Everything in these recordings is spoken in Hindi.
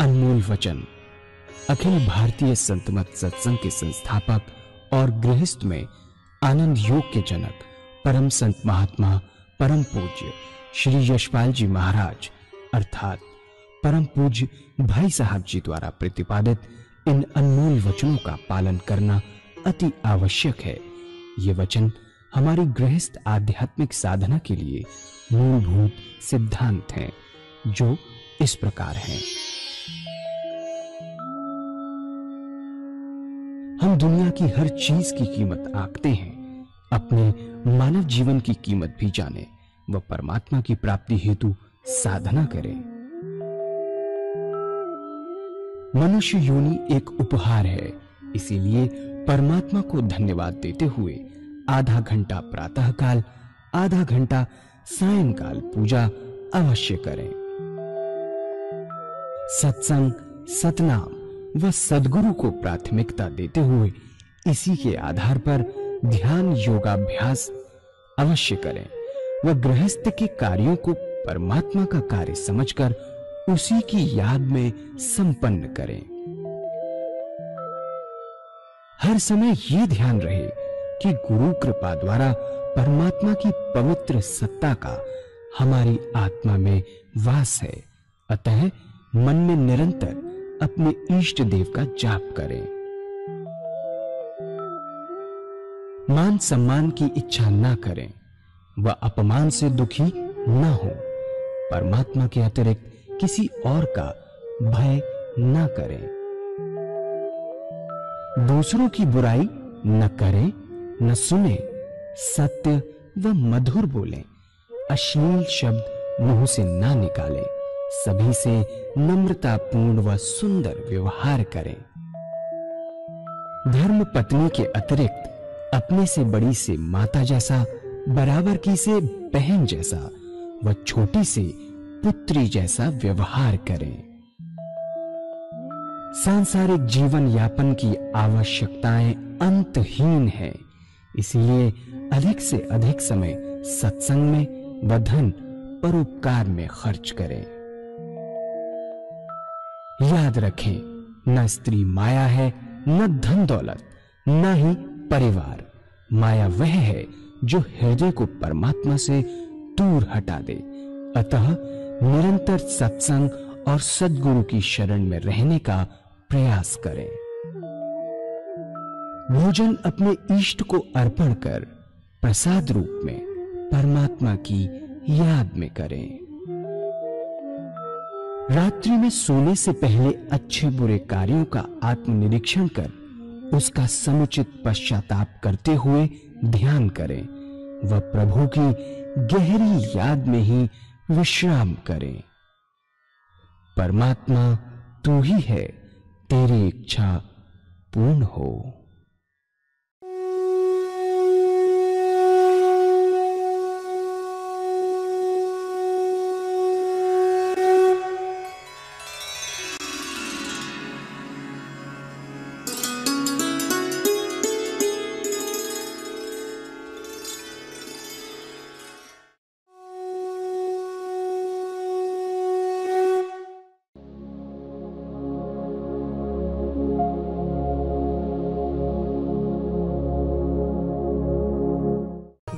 अनमोल वचन अखिल भारतीय संत मत सत्संग के संस्थापक और गृहस्थ में आनंद योग के जनक परम संत महात्मा परम पूज्य श्री यशपाल जी महाराज अर्थात परम पूज्य भाई साहब जी द्वारा प्रतिपादित इन अनमोल वचनों का पालन करना अति आवश्यक है। ये वचन हमारी गृहस्थ आध्यात्मिक साधना के लिए मूलभूत सिद्धांत हैं, जो इस प्रकार हैं। हम दुनिया की हर चीज की कीमत आंकते हैं, अपने मानव जीवन की कीमत भी जाने व परमात्मा की प्राप्ति हेतु साधना करें। मनुष्य योनि एक उपहार है, इसीलिए परमात्मा को धन्यवाद देते हुए आधा घंटा प्रातःकाल, आधा घंटा सायंकाल पूजा अवश्य करें। सत्संग, सतनाम व सद्गुरु को प्राथमिकता देते हुए इसी के आधार पर ध्यान योगाभ्यास अवश्य करें व गृहस्थ के कार्यों को परमात्मा का कार्य समझकर उसी की याद में संपन्न करें। हर समय ये ध्यान रहे कि गुरु कृपा द्वारा परमात्मा की पवित्र सत्ता का हमारी आत्मा में वास है, अतः मन में निरंतर अपने इष्ट देव का जाप करें। मान सम्मान की इच्छा ना करें व अपमान से दुखी ना हो। परमात्मा के अतिरिक्त किसी और का भय ना करें। दूसरों की बुराई न करें, न सुने, सत्य व मधुर बोलें, अश्लील शब्द मुंह से ना निकालें, सभी से नम्रतापूर्ण व सुंदर व्यवहार करें। धर्म पत्नी के अतिरिक्त अपने से बड़ी से माता जैसा, बराबर की से बहन जैसा व छोटी से पुत्री जैसा व्यवहार करें। सांसारिक जीवन यापन की आवश्यकताएं अंतहीन है, इसलिए अधिक से अधिक समय सत्संग में व धन परोपकार में खर्च करें। याद रखें, न स्त्री माया है, न धन दौलत, न ही परिवार। माया वह है जो हृदय को परमात्मा से दूर हटा दे। अतः निरंतर सत्संग और सद्गुरु की शरण में रहने का प्रयास करें। भोजन अपने इष्ट को अर्पण कर प्रसाद रूप में परमात्मा की याद में करें। रात्रि में सोने से पहले अच्छे बुरे कार्यों का आत्मनिरीक्षण कर उसका समुचित पश्चाताप करते हुए ध्यान करें व प्रभु की गहरी याद में ही विश्राम करें। परमात्मा तू ही है, तेरी इच्छा पूर्ण हो।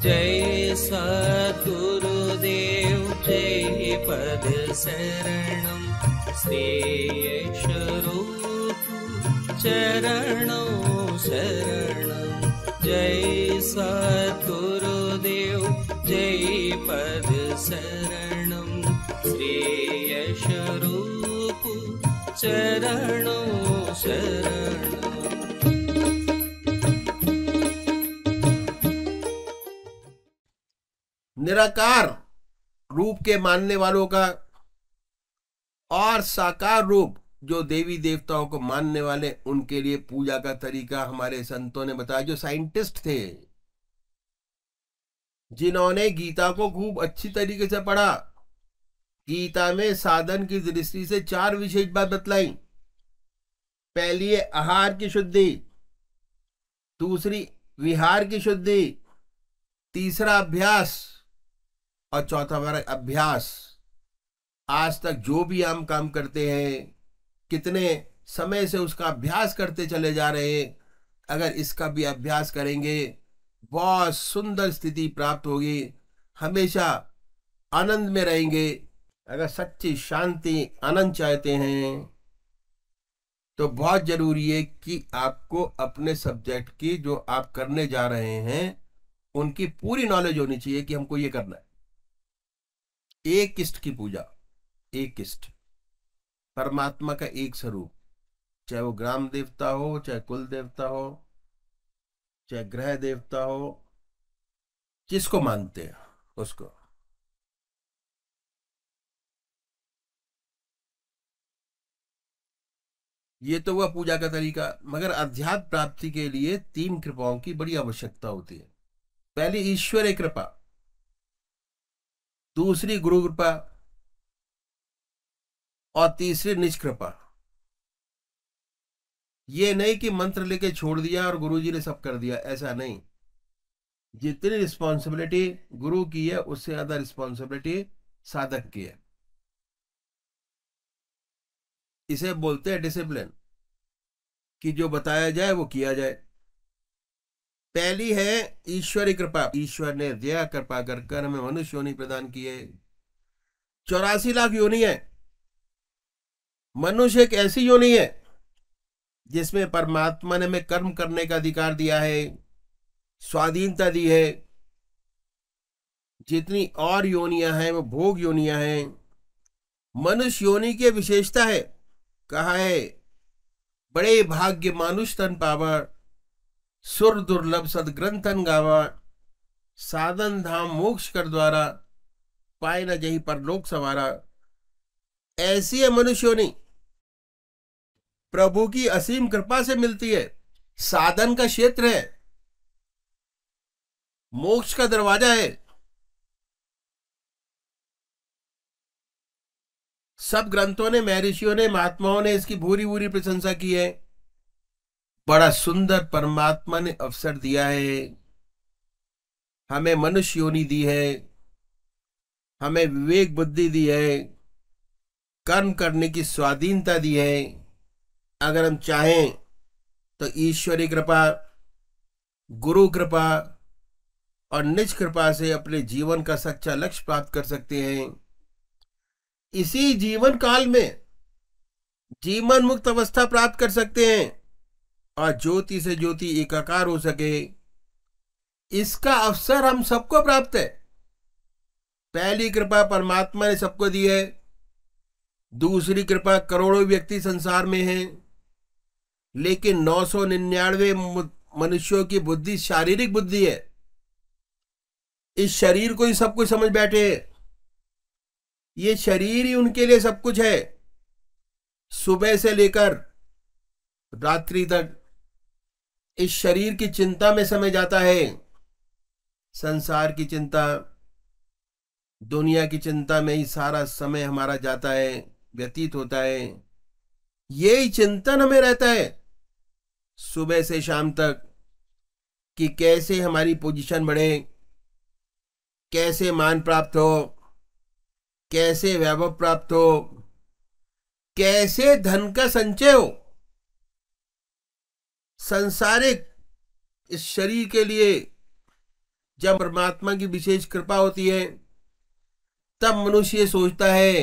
जय सद्गुरुदेव जय पद शरणम श्री स्वरूप चरणों शरणम। जय सद्गुरुदेव जय पद शरणम श्री स्वरूप चरणों शरणम। निराकार रूप के मानने वालों का और साकार रूप जो देवी देवताओं को मानने वाले, उनके लिए पूजा का तरीका हमारे संतों ने बताया। जो साइंटिस्ट थे, जिन्होंने गीता को खूब अच्छी तरीके से पढ़ा, गीता में साधन की दृष्टि से 4 विशेष बात बतलाई। पहली है आहार की शुद्धि, दूसरी विहार की शुद्धि, तीसरा अभ्यास और चौथा हमारा अभ्यास। आज तक जो भी हम काम करते हैं, कितने समय से उसका अभ्यास करते चले जा रहे हैं। अगर इसका भी अभ्यास करेंगे बहुत सुंदर स्थिति प्राप्त होगी, हमेशा आनंद में रहेंगे। अगर सच्ची शांति आनंद चाहते हैं तो बहुत जरूरी है कि आपको अपने सब्जेक्ट की जो आप करने जा रहे हैं उनकी पूरी नॉलेज होनी चाहिए कि हमको ये करना है। एक इष्ट की पूजा, एक इष्ट, परमात्मा का एक स्वरूप, चाहे वो ग्राम देवता हो, चाहे कुल देवता हो, चाहे ग्रह देवता हो, जिसको मानते हैं उसको। ये तो हुआ पूजा का तरीका। मगर अध्यात्म प्राप्ति के लिए 3 कृपाओं की बड़ी आवश्यकता होती है। पहली ईश्वरीय कृपा, दूसरी गुरु कृपा और तीसरी निज कृपा। ये नहीं कि मंत्र लेके छोड़ दिया और गुरुजी ने सब कर दिया, ऐसा नहीं। जितनी रिस्पॉन्सिबिलिटी गुरु की है उससे ज्यादा रिस्पॉन्सिबिलिटी साधक की है। इसे बोलते हैं डिसिप्लिन, कि जो बताया जाए वो किया जाए। पहली है ईश्वरी कृपा। ईश्वर ने दया कृपा कर हमें मनुष्य योनि प्रदान की है। 84 लाख योनि है। मनुष्य एक ऐसी योनि है जिसमें परमात्मा ने हमें कर्म करने का अधिकार दिया है, स्वाधीनता दी है। जितनी और योनियां हैं वो भोग योनियां हैं। मनुष्य योनि की विशेषता है, कहा है बड़े भाग्य मानुष तन पावा, सुर दुर्लभ सदग्रंथन गावा, साधन धाम मोक्ष कर द्वारा, पाए न जही पर लोक सवारा। ऐसी है मनुष्य योनि, प्रभु की असीम कृपा से मिलती है। साधन का क्षेत्र है, मोक्ष का दरवाजा है। सब ग्रंथों ने, महर्षियों ने, महात्माओं ने इसकी भूरी भूरी प्रशंसा की है। बड़ा सुंदर परमात्मा ने अवसर दिया है, हमें मनुष्य योनि दी है, हमें विवेक बुद्धि दी है, कर्म करने की स्वाधीनता दी है। अगर हम चाहें तो ईश्वरी कृपा, गुरु कृपा और निज कृपा से अपने जीवन का सच्चा लक्ष्य प्राप्त कर सकते हैं। इसी जीवन काल में जीवन मुक्त अवस्था प्राप्त कर सकते हैं और ज्योति से ज्योति एकाकार हो सके, इसका अवसर हम सबको प्राप्त है। पहली कृपा परमात्मा ने सबको दी है, दूसरी कृपा करोड़ों व्यक्ति संसार में हैं, लेकिन 999 मनुष्यों की बुद्धि शारीरिक बुद्धि है। इस शरीर को ही सब कुछ समझ बैठे, ये शरीर ही उनके लिए सब कुछ है। सुबह से लेकर रात्रि तक इस शरीर की चिंता में समय जाता है। संसार की चिंता, दुनिया की चिंता में ही सारा समय हमारा जाता है, व्यतीत होता है। यही चिंतन हमें रहता है सुबह से शाम तक कि कैसे हमारी पोजीशन बढ़े, कैसे मान प्राप्त हो, कैसे वैभव प्राप्त हो, कैसे धन का संचय हो। संसारिक इस शरीर के लिए जब परमात्मा की विशेष कृपा होती है तब मनुष्य सोचता है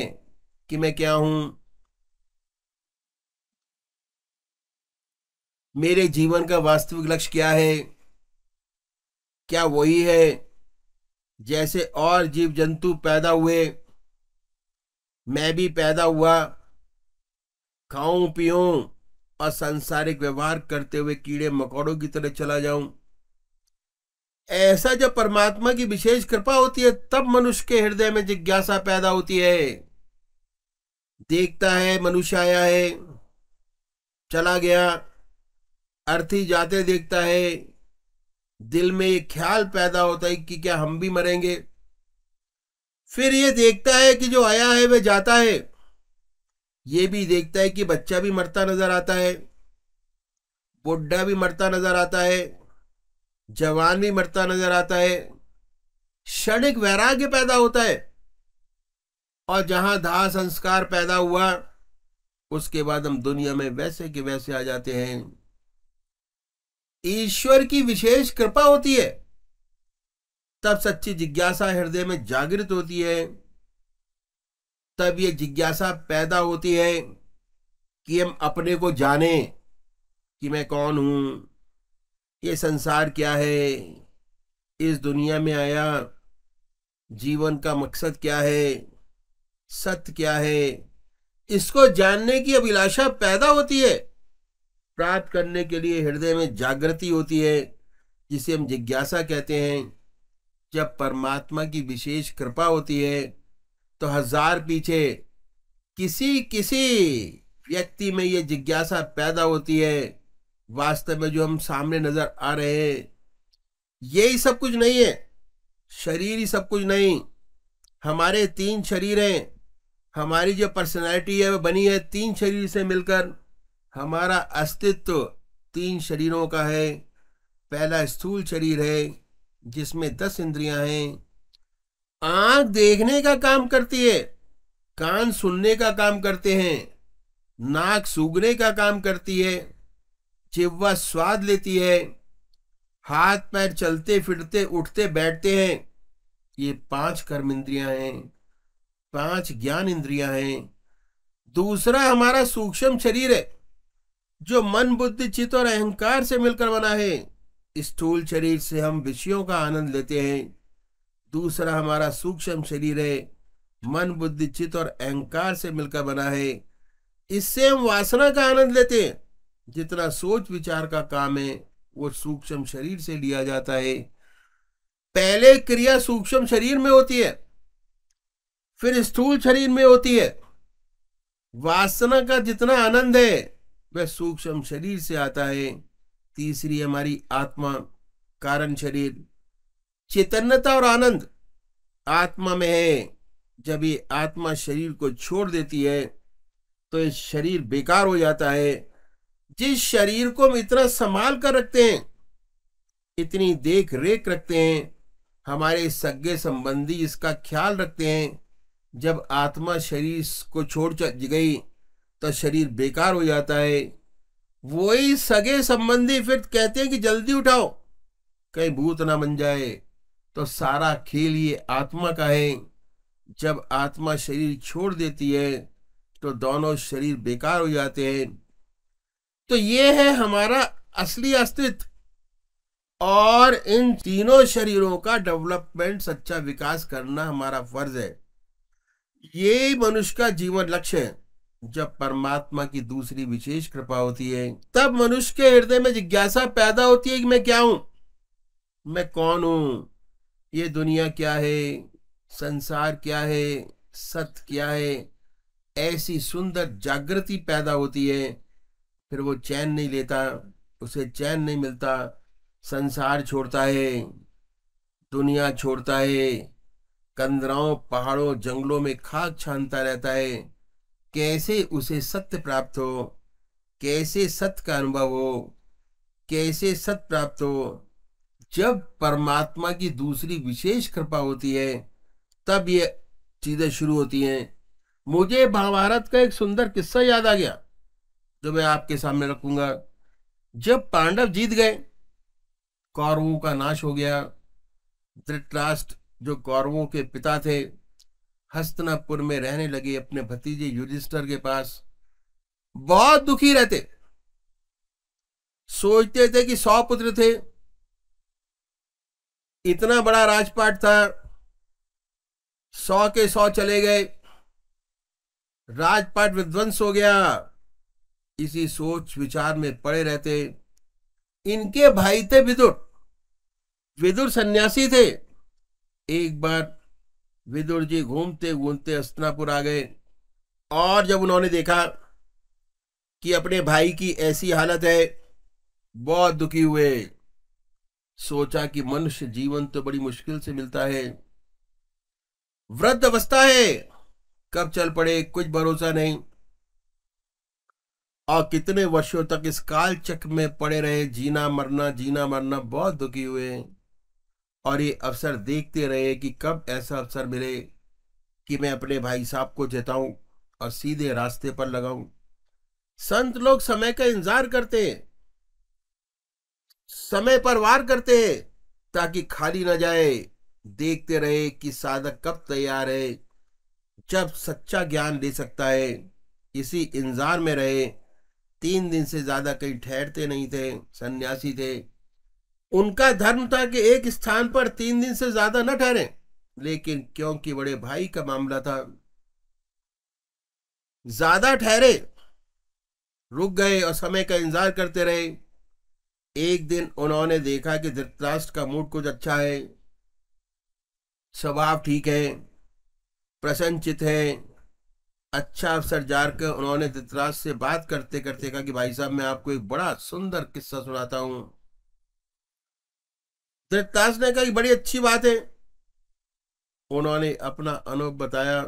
कि मैं क्या हूं, मेरे जीवन का वास्तविक लक्ष्य क्या है। क्या वही है जैसे और जीव जंतु पैदा हुए, मैं भी पैदा हुआ, खाऊं पीऊं और सांसारिक व्यवहार करते हुए कीड़े मकोड़ों की तरह चला जाऊं। ऐसा जब परमात्मा की विशेष कृपा होती है तब मनुष्य के हृदय में जिज्ञासा पैदा होती है। देखता है मनुष्य आया है, चला गया, अर्थी जाते देखता है, दिल में एक ख्याल पैदा होता है कि क्या हम भी मरेंगे। फिर ये देखता है कि जो आया है वह जाता है। ये भी देखता है कि बच्चा भी मरता नजर आता है, बुढ़ा भी मरता नजर आता है, जवान भी मरता नजर आता है। क्षणिक वैराग्य पैदा होता है और जहां दाह संस्कार पैदा हुआ उसके बाद हम दुनिया में वैसे के वैसे आ जाते हैं। ईश्वर की विशेष कृपा होती है, तब सच्ची जिज्ञासा हृदय में जागृत होती है। तब ये जिज्ञासा पैदा होती है कि हम अपने को जाने कि मैं कौन हूं, ये संसार क्या है, इस दुनिया में आया जीवन का मकसद क्या है, सत्य क्या है। इसको जानने की अभिलाषा पैदा होती है। प्राप्त करने के लिए हृदय में जागृति होती है, जिसे हम जिज्ञासा कहते हैं। जब परमात्मा की विशेष कृपा होती है तो हजार पीछे किसी किसी व्यक्ति में ये जिज्ञासा पैदा होती है। वास्तव में जो हम सामने नजर आ रहे हैं यही सब कुछ नहीं है, शरीर ही सब कुछ नहीं। हमारे 3 शरीर हैं। हमारी जो पर्सनैलिटी है वो बनी है 3 शरीर से मिलकर। हमारा अस्तित्व 3 शरीरों का है। पहला स्थूल शरीर है जिसमें 10 इंद्रियां हैं। आंख देखने का काम करती है, कान सुनने का काम करते हैं, नाक सूंघने का काम करती है, जिह्वा स्वाद लेती है, हाथ पैर चलते फिरते उठते बैठते हैं। ये 5 कर्म इंद्रियां हैं, 5 ज्ञान इंद्रियां हैं। दूसरा हमारा सूक्ष्म शरीर है जो मन बुद्धि चित्त और अहंकार से मिलकर बना है। स्थूल शरीर से हम विषयों का आनंद लेते हैं। दूसरा हमारा सूक्ष्म शरीर है, मन बुद्धि चित्त और अहंकार से मिलकर बना है। इससे हम वासना का आनंद लेते हैं। जितना सोच विचार का काम है वो सूक्ष्म शरीर से लिया जाता है। पहले क्रिया सूक्ष्म शरीर में होती है, फिर स्थूल शरीर में होती है। वासना का जितना आनंद है वह सूक्ष्म शरीर से आता है। तीसरी हमारी आत्मा, कारण शरीर। चैतन्यता और आनंद आत्मा में है। जब ये आत्मा शरीर को छोड़ देती है तो ये शरीर बेकार हो जाता है। जिस शरीर को हम इतना संभाल कर रखते हैं, इतनी देख रेख रखते हैं, हमारे सगे संबंधी इसका ख्याल रखते हैं, जब आत्मा शरीर को छोड़ गई तो शरीर बेकार हो जाता है। वही सगे संबंधी फिर कहते हैं कि जल्दी उठाओ कहीं भूत ना बन जाए। तो सारा खेल ये आत्मा का है। जब आत्मा शरीर छोड़ देती है तो दोनों शरीर बेकार हो जाते हैं। तो ये है हमारा असली अस्तित्व। और इन तीनों शरीरों का डेवलपमेंट, सच्चा विकास करना हमारा फर्ज है। ये मनुष्य का जीवन लक्ष्य है। जब परमात्मा की दूसरी विशेष कृपा होती है तब मनुष्य के हृदय में जिज्ञासा पैदा होती है कि मैं क्या हूं, मैं कौन हूं, ये दुनिया क्या है, संसार क्या है, सत्य क्या है। ऐसी सुंदर जागृति पैदा होती है। फिर वो चैन नहीं लेता, उसे चैन नहीं मिलता, संसार छोड़ता है, दुनिया छोड़ता है, कंदराओं पहाड़ों जंगलों में खाक छानता रहता है। कैसे उसे सत्य प्राप्त हो, कैसे सत्य का अनुभव हो, कैसे सत्य प्राप्त हो। जब परमात्मा की दूसरी विशेष कृपा होती है तब ये चीजें शुरू होती हैं। मुझे महाभारत का एक सुंदर किस्सा याद आ गया जो मैं आपके सामने रखूंगा। जब पांडव जीत गए, कौरवों का नाश हो गया, धृतराष्ट्र जो कौरवों के पिता थे हस्तिनापुर में रहने लगे अपने भतीजे युधिष्ठिर के पास। बहुत दुखी रहते, सोचते थे कि 100 पुत्र थे, इतना बड़ा राजपाट था, 100 के 100 चले गए, राजपाट विध्वंस हो गया। इसी सोच विचार में पड़े रहते। इनके भाई थे विदुर। विदुर सन्यासी थे। एक बार विदुर जी घूमते घूमते हस्तिनापुर आ गए और जब उन्होंने देखा कि अपने भाई की ऐसी हालत है, बहुत दुखी हुए। सोचा कि मनुष्य जीवन तो बड़ी मुश्किल से मिलता है, वृद्ध अवस्था है, कब चल पड़े कुछ भरोसा नहीं, और कितने वर्षों तक इस काल चक्र में पड़े रहे, जीना मरना जीना मरना। बहुत दुखी हुए और ये अवसर देखते रहे कि कब ऐसा अवसर मिले कि मैं अपने भाई साहब को जिताऊं और सीधे रास्ते पर लगाऊं। संत लोग समय का इंतजार करते हैं, समय पर वार करते हैं ताकि खाली ना जाए, देखते रहे कि साधक कब तैयार है, जब सच्चा ज्ञान दे सकता है। इसी इंतजार में रहे। 3 दिन से ज्यादा कहीं ठहरते नहीं थे। सन्यासी थे, उनका धर्म था कि एक स्थान पर 3 दिन से ज्यादा न ठहरे, लेकिन क्योंकि बड़े भाई का मामला था, ज्यादा ठहरे, रुक गए और समय का इंतजार करते रहे। एक दिन उन्होंने देखा कि धृतराष्ट्र का मूड कुछ अच्छा है, स्वभाव ठीक है, प्रसन्नचित है। अच्छा अवसर जाकर उन्होंने धृतराष्ट्र से बात करते करते कहा कि भाई साहब, मैं आपको एक बड़ा सुंदर किस्सा सुनाता हूं। धृतराष्ट्र ने कहा कि बड़ी अच्छी बात है। उन्होंने अपना अनुभव बताया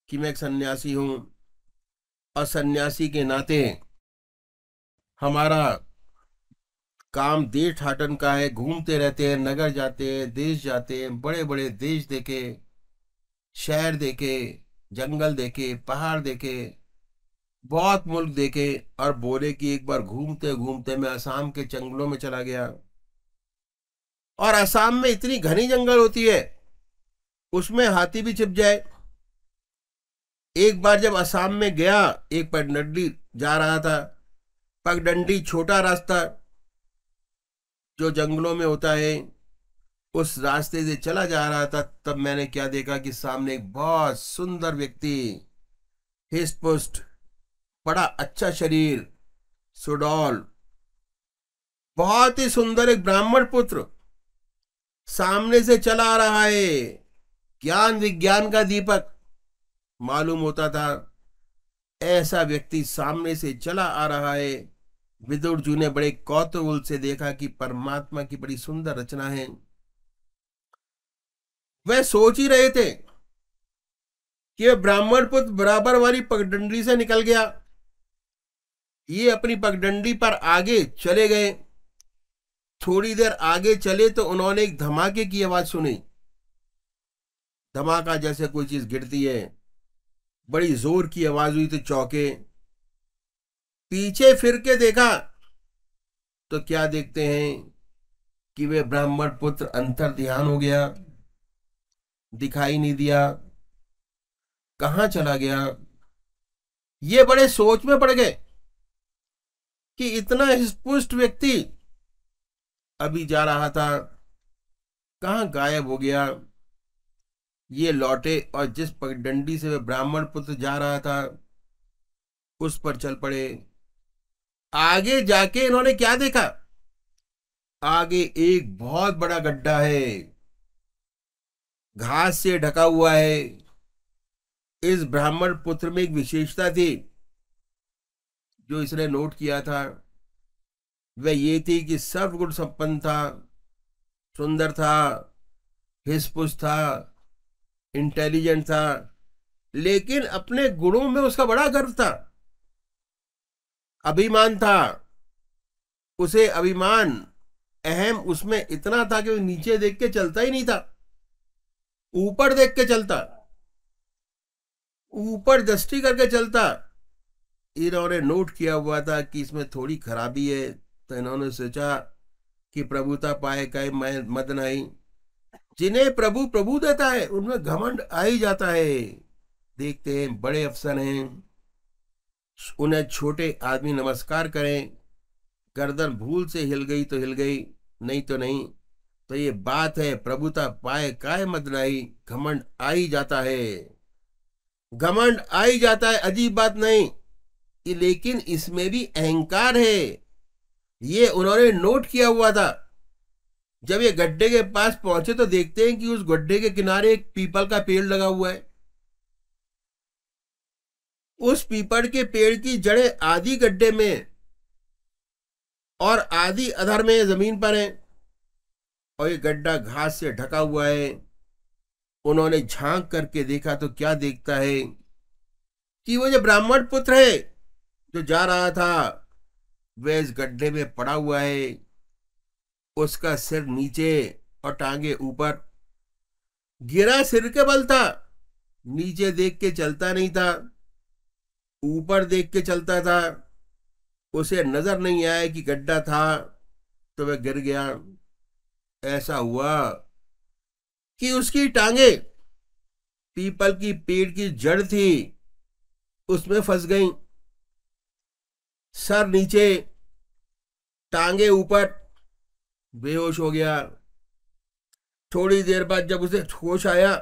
कि मैं एक सन्यासी हूं और सन्यासी के नाते हमारा काम देश ठाटन का है, घूमते रहते हैं, नगर जाते हैं, देश जाते हैं, बड़े बड़े देश देखे, शहर देखे, जंगल देखे, पहाड़ देखे, बहुत मुल्क देखे। और बोले कि एक बार घूमते घूमते मैं असम के जंगलों में चला गया, और असम में इतनी घनी जंगल होती है, उसमें हाथी भी छिप जाए। एक बार जब असम में गया, एक पगडंडी जा रहा था, पगडंडी छोटा रास्ता जो जंगलों में होता है, उस रास्ते से चला जा रहा था। तब मैंने क्या देखा कि सामने एक बहुत सुंदर व्यक्ति, हिस्ट पुष्ट, बड़ा अच्छा शरीर, सुडौल, बहुत ही सुंदर एक ब्राह्मण पुत्र सामने से चला आ रहा है। ज्ञान विज्ञान का दीपक मालूम होता था। ऐसा व्यक्ति सामने से चला आ रहा है। विदुर जी ने बड़े कौतूहल से देखा कि परमात्मा की बड़ी सुंदर रचना है। वह सोच ही रहे थे कि ब्राह्मण पुत्र बराबर वाली पगडंडी से निकल गया। ये अपनी पगडंडी पर आगे चले गए। थोड़ी देर आगे चले तो उन्होंने एक धमाके की आवाज सुनी। धमाका जैसे कोई चीज गिरती है, बड़ी जोर की आवाज हुई तो चौंके। पीछे फिर के देखा तो क्या देखते हैं कि वे ब्राह्मण पुत्र अंतर ध्यान हो गया, दिखाई नहीं दिया, कहां चला गया। ये बड़े सोच में पड़ गए कि इतना स्पुष्ट व्यक्ति अभी जा रहा था, कहां गायब हो गया। ये लौटे और जिस पगडंडी से वे ब्राह्मण पुत्र जा रहा था उस पर चल पड़े। आगे जाके इन्होंने क्या देखा, आगे एक बहुत बड़ा गड्ढा है, घास से ढका हुआ है। इस ब्राह्मण पुत्र में एक विशेषता थी जो इसने नोट किया था, वह ये थी कि सर्वगुण संपन्न था, सुंदर था, हिस्पुस था, इंटेलिजेंट था, लेकिन अपने गुणों में उसका बड़ा गर्व था, अभिमान था। उसे अभिमान, अहम उसमें इतना था कि वो नीचे देख के चलता ही नहीं था, ऊपर देख के चलता, ऊपर दृष्टि करके चलता। इन्होंने नोट किया हुआ था कि इसमें थोड़ी खराबी है, तो इन्होंने सोचा कि प्रभुता पाए काहे मद नहीं। जिन्हें प्रभु प्रभु देता है उनमें घमंड आ ही जाता है। देखते हैं बड़े अफसर हैं, उन्हें छोटे आदमी नमस्कार करें, गर्दन भूल से हिल गई तो हिल गई, नहीं तो नहीं। तो ये बात है, प्रभुता पाए काहे मद नहीं, घमंड आ ही जाता है, घमंड आ ही जाता है, अजीब बात नहीं। लेकिन इसमें भी अहंकार है, ये उन्होंने नोट किया हुआ था। जब ये गड्ढे के पास पहुंचे तो देखते हैं कि उस गड्ढे के किनारे एक पीपल का पेड़ लगा हुआ है। उस पीपल के पेड़ की जड़ें आधी गड्ढे में और आधी अधर में जमीन पर है, और ये गड्ढा घास से ढका हुआ है। उन्होंने झांक करके देखा तो क्या देखता है कि वो जो ब्राह्मण पुत्र है जो जा रहा था, वह इस गड्ढे में पड़ा हुआ है। उसका सिर नीचे और टांगे ऊपर, गिरा सिर के बल था, नीचे देख के चलता नहीं था, ऊपर देख के चलता था, उसे नजर नहीं आया कि गड्ढा था, तो वह गिर गया। ऐसा हुआ कि उसकी टांगे पीपल की पेड़ की जड़ थी, उसमें फंस गई। सर नीचे, टांगे ऊपर, बेहोश हो गया। थोड़ी देर बाद जब उसे होश आया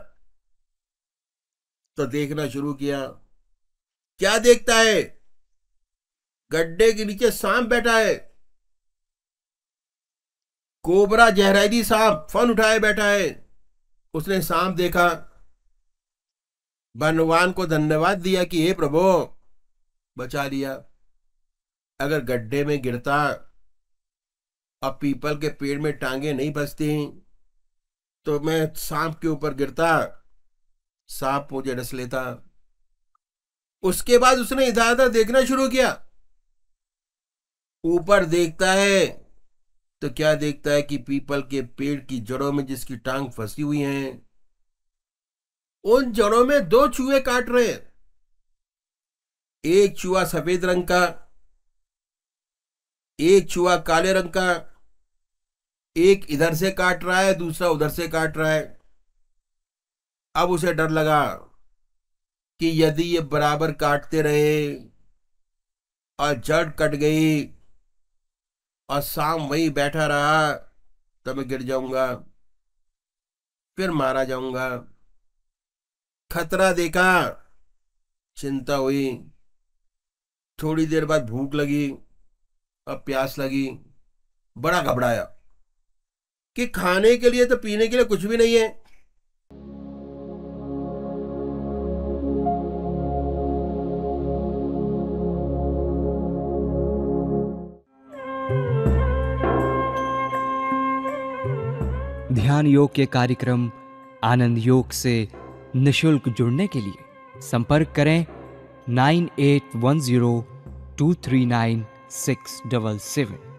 तो देखना शुरू किया। क्या देखता है? गड्ढे के नीचे सांप बैठा है। कोबरा, जहरीली सांप फन उठाए बैठा है। उसने सांप देखा, भगवान को धन्यवाद दिया कि हे प्रभु, बचा लिया। अगर गड्ढे में गिरता, अब पीपल के पेड़ में टांगे नहीं फंसती, तो मैं सांप के ऊपर गिरता, सांप मुझे डस लेता। उसके बाद उसने इधर उधर देखना शुरू किया। ऊपर देखता है तो क्या देखता है कि पीपल के पेड़ की जड़ों में जिसकी टांग फंसी हुई है, उन जड़ों में 2 चूहे काट रहे हैं। एक चूहा सफेद रंग का, एक चूहा काले रंग का। एक इधर से काट रहा है, दूसरा उधर से काट रहा है। अब उसे डर लगा कि यदि ये बराबर काटते रहे और जड़ कट गई और सांप वहीं बैठा रहा, तो मैं गिर जाऊंगा, फिर मारा जाऊंगा। खतरा देखा, चिंता हुई। थोड़ी देर बाद भूख लगी और प्यास लगी। बड़ा घबराया कि खाने के लिए तो पीने के लिए कुछ भी नहीं है। ध्यान योग के कार्यक्रम आनंद योग से निशुल्क जुड़ने के लिए संपर्क करें 9810239677।